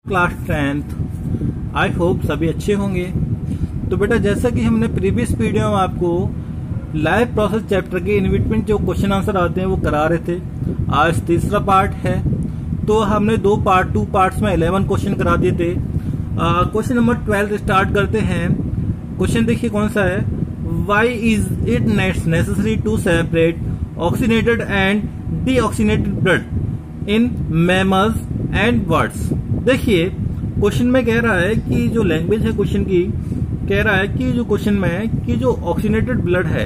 Class 10th। I hope सभी अच्छे होंगे। तो बेटा जैसा कि हमने प्रीवियस वीडियो में आपको लाइफ प्रोसेस चैप्टर के इनविटमेंट जो क्वेश्चन आंसर आते हैं वो करा रहे थे। आज तीसरा पार्ट है। तो हमने टू पार्ट्स में 11 क्वेश्चन करा दिए थे। क्वेश्चन नंबर 12 स्टार्ट करते हैं। क्वेश्चन देखिए कौन सा है। Why is it necessary to separate oxygenated and deoxygenated blood in mammals and birds. देखिए क्वेश्चन में कह रहा है कि जो लैंग्वेज है क्वेश्चन की, कह रहा है कि जो क्वेश्चन में है कि जो ऑक्सीनेटेड ब्लड है,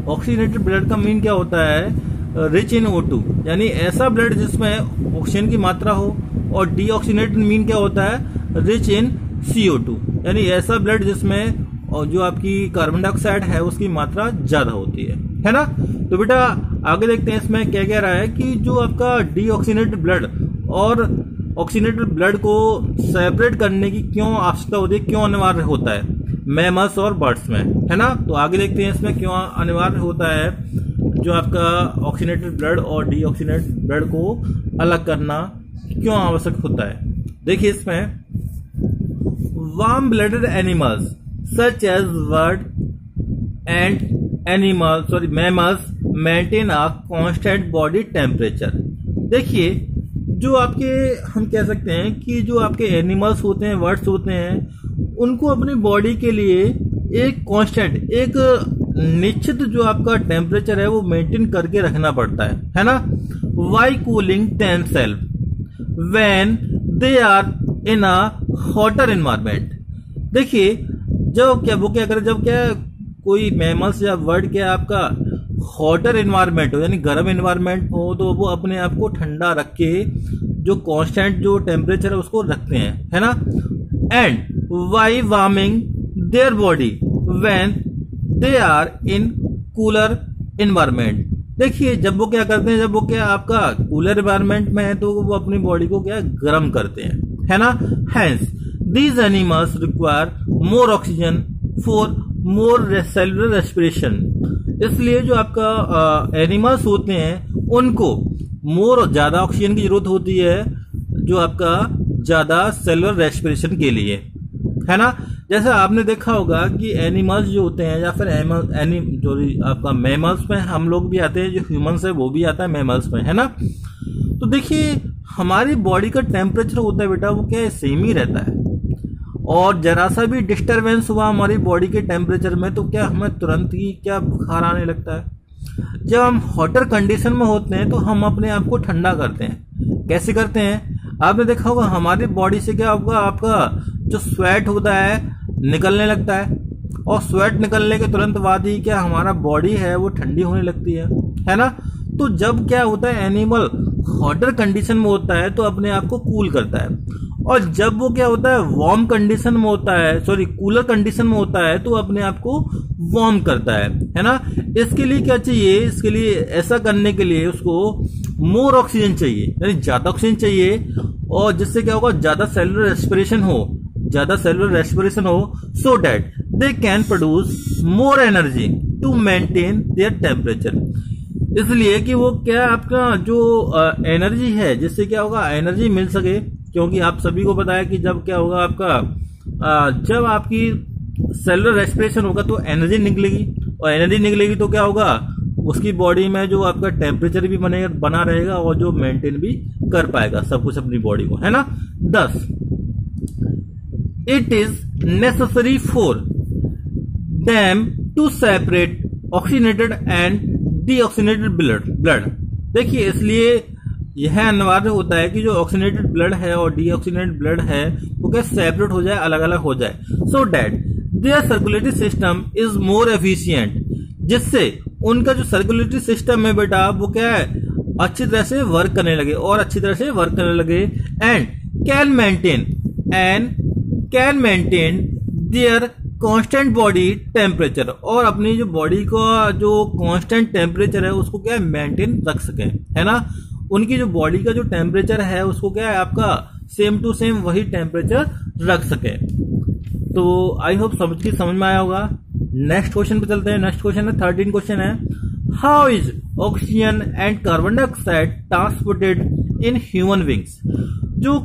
ऑक्सीनेटेड ब्लड का मीन क्या होता है, रिच इन O2, यानी ऐसा ब्लड जिसमें ऑक्सीजन की मात्रा हो, और डीऑक्सीनेटेड मीन क्या होता है, रिच इन CO2, यानी ऐसा ब्लड जिसमें और जो आपकी कार्बन डाइऑक्साइड है उसकी मात्रा ज्यादा होती है ना। तो बेटा आगे देखते हैं इसमें क्या कह रहा है कि जो आपका डीऑक्सीनेटेड ब्लड और ऑक्सीनेटेड ब्लड को सेपरेट करने की क्यों आवश्यकता होती है, क्यों अनिवार्य होता है मैमल्स और बर्ड्स में, है ना। तो आगे देखते हैं इसमें क्यों अनिवार्य होता है जो आपका ऑक्सीनेटेड ब्लड और डीऑक्सीनेटेड ब्लड को अलग करना क्यों आवश्यक होता है। देखिए इसमें warm blooded animals such as bird and mammals maintain a constant body temperature. देखिए जो आपके हम कह सकते हैं कि जो आपके एनिमल्स होते हैं, बर्ड्स होते हैं, उनको अपनी बॉडी के लिए एक कांस्टेंट, एक निश्चित जो आपका टेम्परेचर है वो मेंटेन करके रखना पड़ता है ना। By cooling themselves when they are in a hotter environment. देखिए जब क्या कोई मैमल्स या बर्ड क्या आपका हॉटर एनवायरनमेंट हो, यानी गर्म एनवायरनमेंट हो, तो वो अपने आप को ठंडा रख के जो कांस्टेंट जो टेम्परेचर है उसको रखते हैं, है ना। And by warming their body when they are in cooler environment. देखिए जब वो क्या करते हैं, जब वो क्या आपका कूलर एनवायरनमेंट में है तो वो अपनी बॉडी को क्या गर्म करते हैं, है ना। Hence these animals require more oxygen for more cellular respiration. इसलिए जो आपका एनिमल्स होते हैं उनको ज्यादा ऑक्सीजन की जरूरत होती है जो आपका ज्यादा सेलुलर रेस्पिरेशन के लिए, है ना। जैसा आपने देखा होगा कि एनिमल्स जो होते हैं या फिर जो आपका मैमल्स में हम लोग भी आते हैं, जो ह्यूमंस है वो भी आता है मैमल्स में, है ना। तो देखिए हमारी बॉडी का टेम्परेचर होता है बेटा वो क्या सेम ही रहता है, और जरा सा भी डिस्टरबेंस हुआ हमारी बॉडी के टेम्परेचर में तो क्या हमें तुरंत ही क्या बुखार आने लगता है। जब हम हॉटर कंडीशन में होते हैं तो हम अपने आप को ठंडा करते हैं। कैसे करते हैं, आपने देखा होगा हमारी बॉडी से क्या होगा, आपका जो स्वेट होता है निकलने लगता है, और स्वेट निकलने के तुरंत बाद ही क्या हमारा बॉडी है वो ठंडी होने लगती है ना। तो जब क्या होता है एनिमल हॉटर कंडीशन में होता है तो अपने आप को कूल करता है, और जब वो क्या होता है वार्म कंडीशन में होता है, कूलर कंडीशन में होता है तो अपने आप को वार्म करता है ना। इसके लिए क्या चाहिए, इसके लिए ऐसा करने के लिए उसको मोर ऑक्सीजन चाहिए, यानी ज्यादा ऑक्सीजन चाहिए, और जिससे क्या होगा ज्यादा सेलुलर रेस्पिरेशन हो, so that they can produce more energy to maintain their temperature. इसलिए कि वो क्या आपका जो एनर्जी है, जिससे क्या होगा एनर्जी मिल सके, क्योंकि आप सभी को पता है कि जब क्या होगा आपका जब आपकी सेलुलर रेस्पिरेशन होगा तो एनर्जी निकलेगी, और एनर्जी निकलेगी तो क्या होगा उसकी बॉडी में जो आपका टेम्परेचर भी बना रहेगा और जो मेंटेन भी कर पाएगा सब कुछ अपनी बॉडी को, है ना। 10 it is necessary for them to separate oxygenated and deoxygenated blood. देखिए इसलिए यह अनिवार्य होता है कि जो ऑक्सीनेटेड ब्लड है और डीऑक्सीनेटेड ब्लड है वो क्या सेपरेट हो जाए, अलग अलग हो जाए, so that their circulatory system is more efficient, जिससे उनका जो सर्कुलेटरी सिस्टम है बेटा वो क्या है अच्छी तरह से वर्क करने लगे, and can maintain their constant body temperature, और अपनी जो बॉडी का जो कांस्टेंट टेम्परेचर है उसको क्या मेंटेन रख सके, है ना। उनकी जो बॉडी का जो टेम्परेचर है उसको क्या है आपका सेम टू सेम वही टेम्परेचर रख सके। तो आई होप समझ में आया होगा। नेक्स्ट क्वेश्चन पे चलते हैं। नेक्स्ट क्वेश्चन है 13 क्वेश्चन है, how is oxygen and carbon dioxide transported in human beings. जो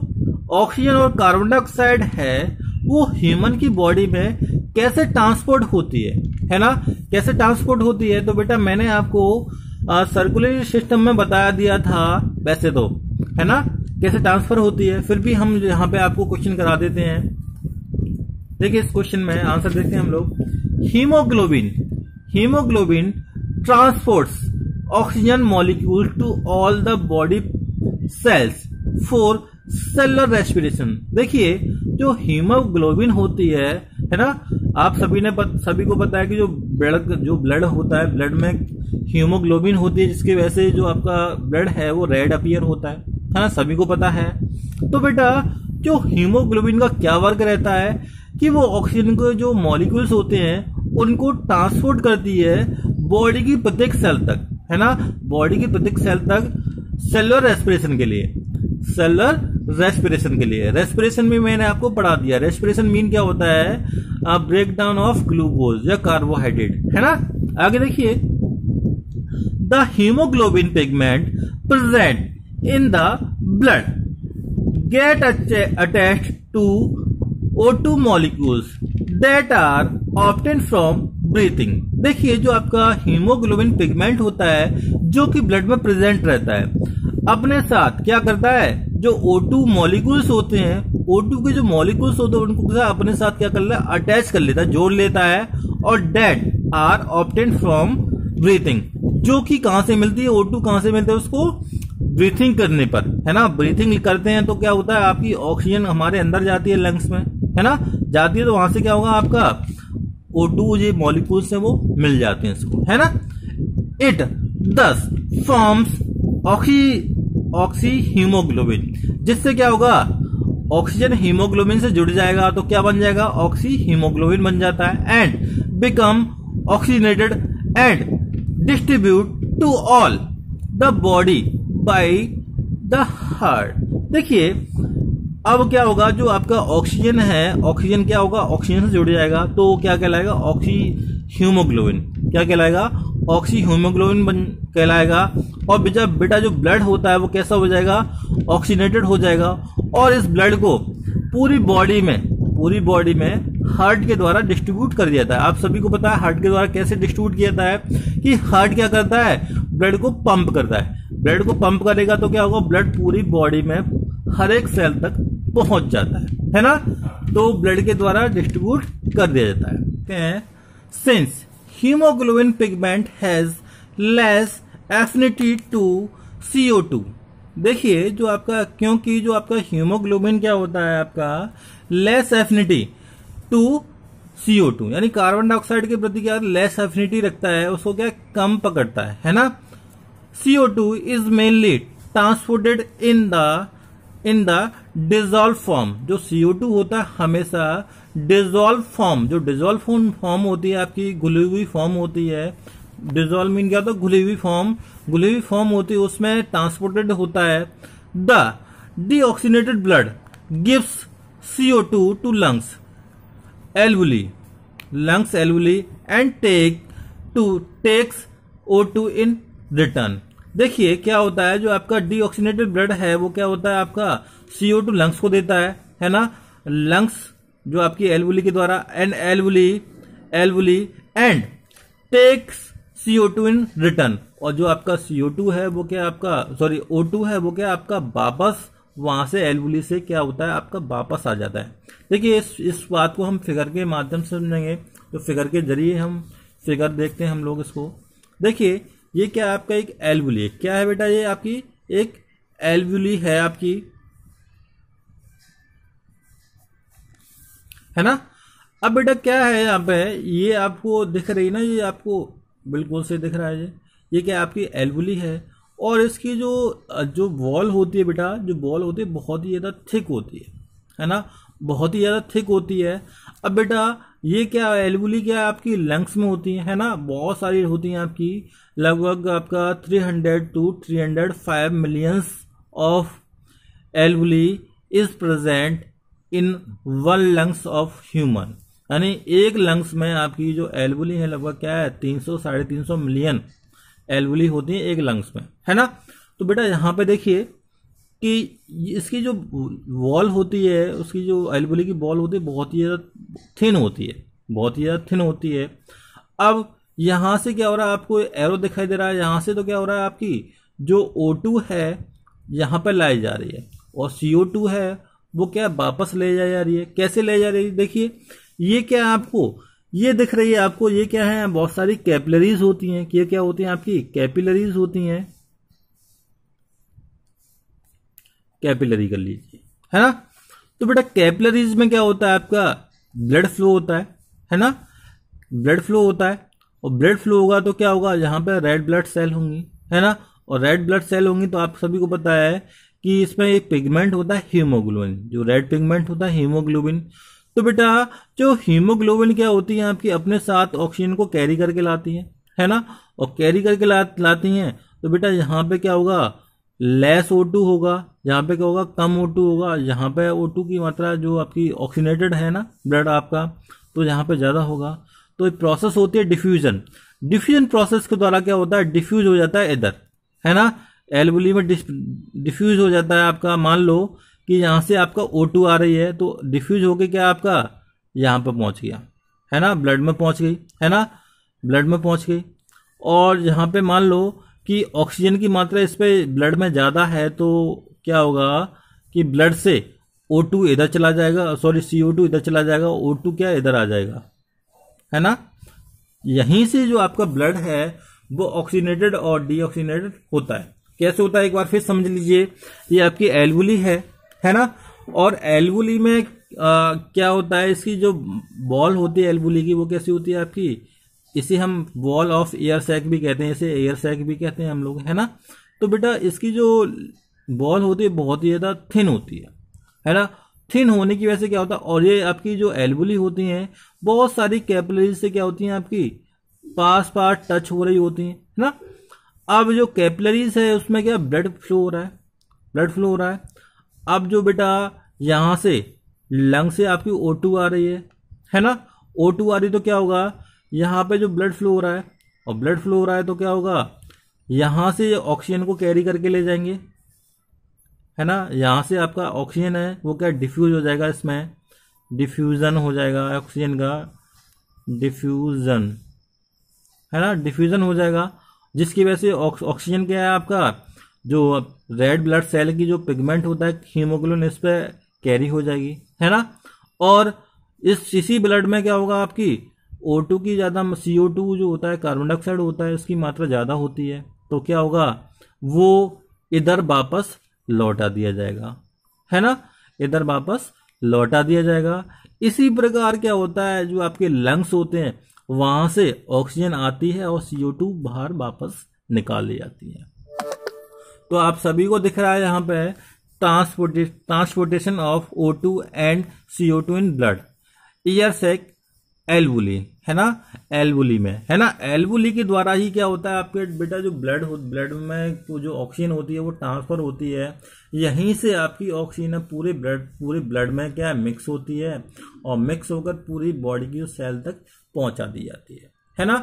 ऑक्सीजन और कार्बन डाइऑक्साइड है वो ह्यूमन की बॉडी में कैसे ट्रांसपोर्ट होती है ना, कैसे ट्रांसपोर्ट होती है। तो बेटा मैंने आपको सर्कुलेटरी सिस्टम में बता दिया था वैसे तो, है ना, कैसे ट्रांसफर होती है, फिर भी हम यहाँ पे आपको क्वेश्चन करा देते हैं। देखिए इस क्वेश्चन में आंसर देखते हैं हम लोग। Haemoglobin transports oxygen molecule to all the body cells for cellular respiration. देखिए जो हीमोग्लोबिन होती है ना, आप सभी को पता है कि जो ब्लड होता है, ब्लड में हीमोग्लोबिन होती है, जिसकी वजह से जो आपका ब्लड है वो रेड अपीयर होता है ना, सभी को पता है। तो बेटा जो हीमोग्लोबिन का क्या वर्क रहता है कि वो ऑक्सीजन के जो मॉलिक्यूल्स होते हैं उनको ट्रांसपोर्ट करती है बॉडी की प्रत्येक सेल तक, है ना, बॉडी की प्रत्येक सेल तक सेलुलर रेस्पिरेशन के लिए, सेलुलर रेस्पिरेशन के लिए। रेस्पिरेशन में मैंने आपको पढ़ा दिया, रेस्पिरेशन मीन क्या होता है, ब्रेक डाउन ऑफ ग्लूकोज या कार्बोहाइड्रेट, है ना। आगे देखिए, the haemoglobin pigment present in the blood get attached to O2 molecules that are obtained from breathing। देखिए जो आपका हीमोग्लोबिन पिगमेंट होता है जो कि ब्लड में प्रेजेंट रहता है, अपने साथ क्या करता है, जो O2 मॉलिक्यूल्स होते हैं, O2 के जो मॉलिक्यूल्स होते हैं उनको अपने साथ क्या कर लेता है, अटैच कर लेता है, जोड़ लेता है, और that are obtained from breathing, जो कि कहां से मिलती है, O2 कहां से मिलता है उसको, ब्रीथिंग करने पर, है ना। ब्रीथिंग करते हैं तो क्या होता है, आपकी ऑक्सीजन हमारे अंदर जाती है लंग्स में, है ना, जाती है, तो वहां से क्या होगा, आपका O2 जो मॉलिक्यूल्स हैं वो मिल जाते हैं इसको, है ना। इट दस फॉर्म्स ऑक्सी हीमोग्लोबिन, जिससे क्या होगा, ऑक्सीजन हीमोग्लोबिन से जुड़ जाएगा तो क्या बन जाएगा, ऑक्सी हीमोग्लोबिन बन जाता है, and become oxygenated and distribute to all the body by the heart. देखिए अब क्या होगा, जो आपका ऑक्सीजन है, ऑक्सीजन क्या होगा, ऑक्सीजन से जुड़ जाएगा तो क्या कहलाएगा, ऑक्सी हीमोग्लोबिन, क्या कहलाएगा, ऑक्सी हीमोग्लोबिन कहलाएगा। और बेटा जो ब्लड होता है वो कैसा हो जाएगा, ऑक्सीनेटेड हो जाएगा, और इस ब्लड को पूरी बॉडी में हार्ट के द्वारा डिस्ट्रीब्यूट कर दिया जाता है। आप सभी को पता है हार्ट के द्वारा कैसे डिस्ट्रीब्यूट किया जाता है, कि हार्ट क्या करता है, ब्लड को पंप करता है, ब्लड को पंप करेगा तो क्या होगा, ब्लड पूरी बॉडी में हर एक सेल तक पहुंच जाता है ना, तो ब्लड के द्वारा डिस्ट्रीब्यूट कर दिया जाता है। Since haemoglobin pigment has less affinity to CO2। देखिए जो आपका, क्योंकि जो आपका हीमोग्लोबिन क्या होता है, आपका लेस एफिनिटी टू CO2, यानी कार्बन डाइऑक्साइड के प्रति क्या लेस एफिनिटी रखता है, उसको क्या कम पकड़ता है ना। CO2 is mainly transported in the dissolve form. जो CO2 होता है हमेशा डिजॉल्व फॉर्म, जो डिजॉल्व फॉर्म होती है आपकी, घुली हुई फॉर्म होती है, डिजॉल्व मीन क्या होता है, घुली हुई फॉर्म होती है, उसमें ट्रांसपोर्टेड होता है। The deoxygenated blood gives CO2 to lungs alveoli and takes O2 in return. देखिए क्या होता है, जो आपका डीऑक्सीनेटेड ब्लड है वो क्या होता है, आपका CO2 लंग्स को देता है ना, लंग्स जो आपकी एल्वुली के द्वारा, and alveoli and takes CO2 in return, और जो आपका CO2 है वो क्या आपका, सॉरी O2 है वो क्या आपका वापस वहां से एल्वुली से क्या होता है, आपका वापस आ जाता है। देखिए इस बात को हम फिगर के माध्यम से समझेंगे, तो फिगर के जरिए हम फिगर देखते हैं हम लोग इसको। देखिए ये क्या आपका एक एल्वुली, क्या है बेटा, ये आपकी एक एल्वुली है आपकी, है ना। अब बेटा क्या है यहाँ पे, ये आपको दिख रही ना, ये आपको बिल्कुल से दिख रहा है, ये क्या आपकी एल्वुली है, और इसकी जो वॉल होती है बेटा, जो वॉल होती है बहुत ही ज्यादा थिक होती है ना, बहुत ही ज्यादा थिक होती है। अब बेटा ये क्या एल्वुली क्या आपकी लंग्स में होती है ना, बहुत सारी होती हैं आपकी, लगभग आपका 300 to 305 millions of alveoli is present in one lungs of human, यानी एक लंग्स में आपकी जो एल्वुली है लगभग क्या है 300-350 मिलियन एल्वुली होती है एक लंग्स में, है ना। तो बेटा यहाँ पे देखिए कि इसकी जो वॉल होती है, उसकी जो एल्वुली की वॉल होती है बहुत ही ज़्यादा थिन होती है, बहुत ही ज़्यादा थिन होती है। अब यहाँ से क्या हो रहा है, आपको एरो दिखाई दे रहा है, यहाँ से तो क्या हो रहा है, आपकी जो O2 है यहाँ पर लाई जा रही है और CO2 है वो क्या वापस ले जा रही है। कैसे ले जा रही है, देखिए ये क्या है, आपको ये दिख रही है, आपको ये क्या है, बहुत सारी कैपिलरीज होती हैं। ये क्या होती हैं, आपकी कैपिलरीज होती हैं, कैपिलरी कर लीजिए, है ना। तो बेटा कैपिलरीज में क्या होता है, आपका ब्लड फ्लो होता है ना, ब्लड फ्लो होता है। और ब्लड फ्लो होगा तो क्या होगा, यहाँ पे रेड ब्लड सेल होंगी, है ना। और रेड ब्लड सेल होंगी तो आप सभी को पता है कि इसमें एक पिगमेंट होता है हीमोग्लोबिन, जो रेड पिगमेंट होता है हीमोग्लोबिन। तो बेटा जो हीमोग्लोबिन क्या होती है, आपकी अपने साथ ऑक्सीजन को कैरी करके लाती है ना। और कैरी करके लाती हैं तो बेटा यहाँ पे क्या होगा, लेस O2 होगा, यहाँ पे क्या होगा, कम O2 होगा। यहाँ पे O2 की मात्रा जो आपकी ऑक्सीनेटेड है ना ब्लड आपका, तो यहाँ पे ज़्यादा होगा। तो एक प्रोसेस होती है डिफ्यूजन। डिफ्यूजन प्रोसेस के द्वारा क्या होता है, डिफ्यूज हो जाता है इधर, है ना, एल्वुली में डिफ्यूज हो जाता है आपका। मान लो कि यहाँ से आपका O2 आ रही है तो डिफ्यूज होके क्या आपका यहाँ पे पहुँच गया, है ना, ब्लड में पहुँच गई, है ना, ब्लड में पहुँच गई। और यहाँ पे मान लो कि ऑक्सीजन की मात्रा इस पे ब्लड में ज़्यादा है तो क्या होगा कि ब्लड से O2 इधर चला जाएगा, सॉरी CO2 इधर चला जाएगा, O2 क्या इधर आ जाएगा, है ना। यहीं से जो आपका ब्लड है वो ऑक्सीनेटेड और डीऑक्सीनेटेड होता है। कैसे होता है एक बार फिर समझ लीजिए। ये आपकी एल्वुली है ना। और एल्वुली में क्या होता है, इसकी जो बॉल होती है एल्वुली की वो कैसी होती है आपकी, इसे हम वॉल ऑफ एयर सैक भी कहते हैं, इसे एयर सैक भी कहते हैं हम लोग, है ना। तो बेटा इसकी जो बॉल होती है बहुत ही ज़्यादा थिन होती है ना। थिन होने की वजह से क्या होता है, और ये आपकी जो एल्वुली होती हैं बहुत सारी कैपिलरीज से क्या होती हैं, आपकी पास टच हो रही होती हैं, है ना। अब जो कैपिलरीज है उसमें क्या ब्लड फ्लो हो रहा है, ब्लड फ्लो हो रहा है। अब जो बेटा यहाँ से लंग से आपकी O2 आ रही है ना, O2 आ रही तो क्या होगा, यहाँ पे जो ब्लड फ्लो हो रहा है, और ब्लड फ्लो हो रहा है तो क्या होगा, यहाँ से ऑक्सीजन को कैरी करके ले जाएंगे, है ना। यहाँ से आपका ऑक्सीजन है वो क्या डिफ्यूज हो जाएगा, इसमें डिफ्यूजन हो जाएगा ऑक्सीजन का, डिफ्यूजन, है ना, डिफ्यूजन हो जाएगा। जिसकी वजह से ऑक्सीजन क्या है आपका, जो रेड ब्लड सेल की जो पिगमेंट होता है हीमोग्लोबिन, इस पे कैरी हो जाएगी, है ना। और इसी ब्लड में क्या होगा, आपकी O2 की ज़्यादा, CO2 जो होता है कार्बन डाइऑक्साइड होता है, उसकी मात्रा ज़्यादा होती है तो क्या होगा, वो इधर वापस लौटा दिया जाएगा, है ना, इधर वापस लौटा दिया जाएगा। इसी प्रकार क्या होता है, जो आपके लंग्स होते हैं वहां से ऑक्सीजन आती है और CO2 बाहर वापस निकाल ली जाती है। तो आप सभी को दिख रहा है यहाँ पे transportation of O2 and CO2 in blood, air sac alveoli, है ना, एल्वुली में, है ना। एल्वुली के द्वारा ही क्या होता है आपके बेटा, जो ब्लड में जो ऑक्सीजन होती है वो ट्रांसफर होती है। यहीं से आपकी ऑक्सीजन पूरे ब्लड में क्या मिक्स होती है और मिक्स होकर पूरी बॉडी की सेल तक पहुंचा दी जाती है ना।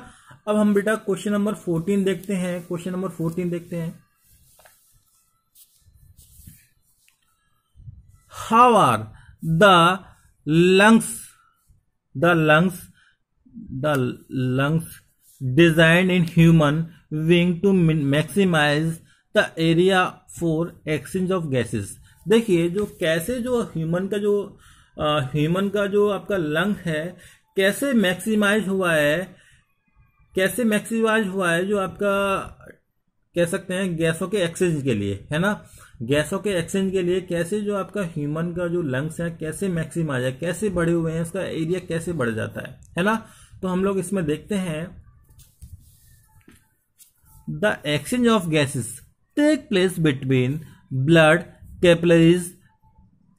अब हम बेटा क्वेश्चन नंबर 14 देखते हैं। क्वेश्चन नंबर 14 देखते हैं। How are the lungs designed in human being to maximize the area for exchange of gases। देखिए जो कैसे जो ह्यूमन का जो आपका लंग है कैसे मैक्सिमाइज हुआ है, जो आपका कह सकते हैं गैसों के एक्सचेंज के लिए, है ना। गैसों के एक्सचेंज के लिए कैसे जो आपका ह्यूमन का जो लंग्स है कैसे मैक्सिमाइज है, कैसे बढ़े हुए हैं, इसका एरिया कैसे बढ़ जाता है ना। तो हम लोग इसमें देखते हैं, the exchange of gases take place between blood capillaries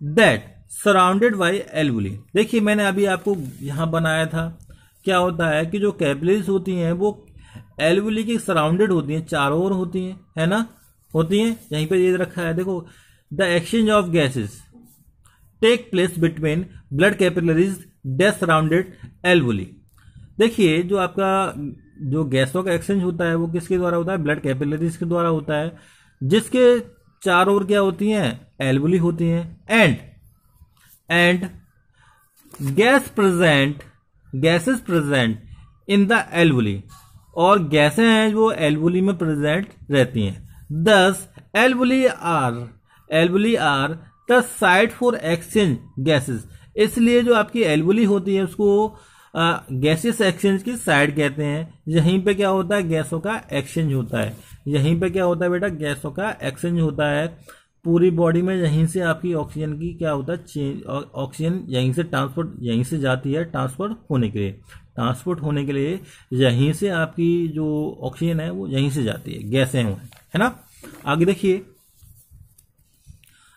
that surrounded by alveoli. देखिए मैंने अभी आपको यहां बनाया था, क्या होता है कि जो कैपिलरीज होती हैं वो एल्वुली की सराउंडेड होती हैं, चारों ओर होती हैं, है ना, होती हैं। यहीं पे ये रखा है देखो, the exchange of gases take place between blood capillaries that surrounded alveoli. देखिए जो आपका जो गैसों का एक्सचेंज होता है वो किसके द्वारा होता है, ब्लड कैपिलरीज के द्वारा होता है, जिसके चार और क्या होती हैं, एल्वुली होती हैं। And gases present in the alveoli, और गैसें हैं जो एल्वुली में प्रेजेंट रहती हैं। This alveoli are the site for exchange gases, इसलिए जो आपकी एल्वुली होती है उसको गैसेस एक्सचेंज की साइड कहते हैं। यहीं पे क्या होता है, गैसों का एक्सचेंज होता है। यहीं पे क्या होता है बेटा, गैसों का एक्सचेंज होता है पूरी बॉडी में। यहीं से आपकी ऑक्सीजन की क्या होता है, चेंज, ऑक्सीजन यहीं से ट्रांसपोर्ट, यहीं से जाती है ट्रांसपोर्ट होने के लिए यहीं से आपकी जो ऑक्सीजन है वो यहीं से जाती है, गैसें हैं, है ना। आगे देखिए,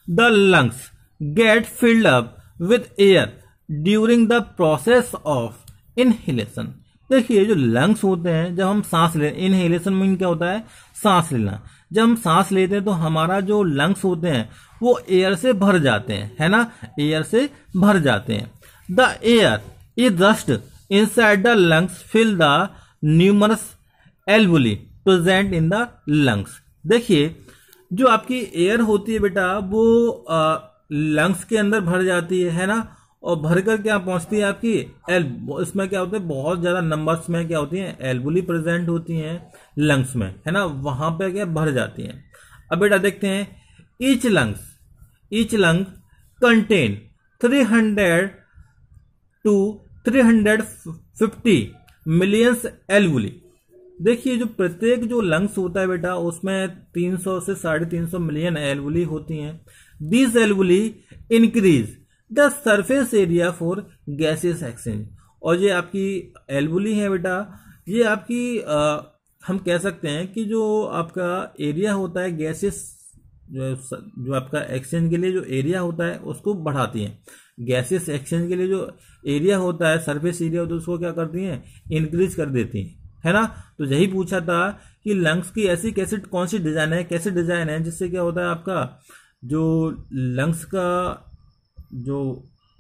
the lungs get filled up with air during the process of inhalation. देखिए जो लंग्स होते हैं, जब हम सांस ले, इनहेलेशन मीन क्या होता है, सांस लेना। जब हम सांस लेते हैं तो हमारा जो लंग्स होते हैं वो एयर से भर जाते हैं, है ना, एयर से भर जाते हैं। The air is rushed inside the lungs fill the numerous alveoli present in the lungs. देखिए जो आपकी एयर होती है बेटा वो लंग्स के अंदर भर जाती है ना, और भरकर क्या पहुंचती है आपकी इसमें क्या होता है, बहुत ज्यादा नंबर्स में क्या होती हैं, एल्वुली प्रेजेंट होती हैं लंग्स में, है ना, वहां पे क्या भर जाती हैं। अब बेटा देखते हैं, each lung contain 300 to 350 millions alveoli. देखिए जो प्रत्येक जो लंग्स होता है बेटा उसमें 300 से 350 मिलियन एल्वुली होती हैं। This alveoli increase the surface area for gases exchange. और ये आपकी एल्वुली है बेटा, ये आपकी हम कह सकते हैं कि जो आपका एरिया होता है गैसेस, जो आपका एक्सचेंज के लिए जो एरिया होता है उसको बढ़ाती हैं। गैसेस एक्सचेंज के लिए जो एरिया होता है, सरफेस एरिया होता है, उसको क्या करती हैं, इंक्रीज कर देती हैं, है ना। तो यही पूछा था कि लंग्स की ऐसी कौन सी डिजाइन है जिससे क्या होता है, आपका जो लंग्स का जो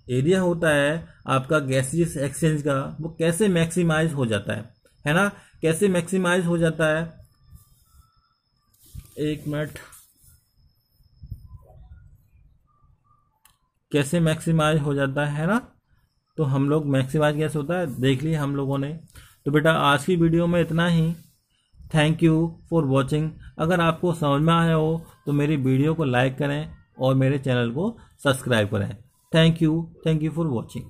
एरिया होता है आपका गैसेस एक्सचेंज का, वो कैसे मैक्सिमाइज हो जाता है ना, कैसे मैक्सिमाइज हो जाता है। एक मिनट, कैसे मैक्सिमाइज हो जाता है ना, तो हम लोग मैक्सिमाइज कैसे होता है देख लिए हम लोगों ने। तो बेटा आज की वीडियो में इतना ही। Thank you for watching. अगर आपको समझ में आया हो तो मेरी वीडियो को लाइक करें और मेरे चैनल को सब्सक्राइब करें। Thank you for watching.